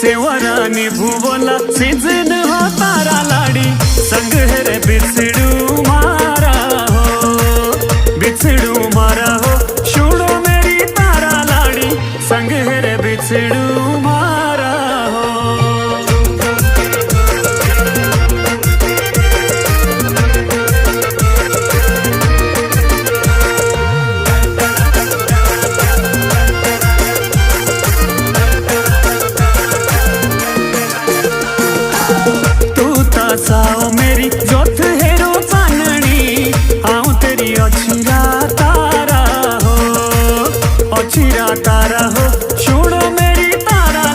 सेवरानी भूवला season हो तारा लाड़ी संग हेरे बिछड़ू मारा हो शुड़ो मेरी तारा लाड़ी संग हेरे बिछड़ू मारा हो। साओ मेरी जोथ हेरो चाननी आऊं तेरी अछीरा तारा हो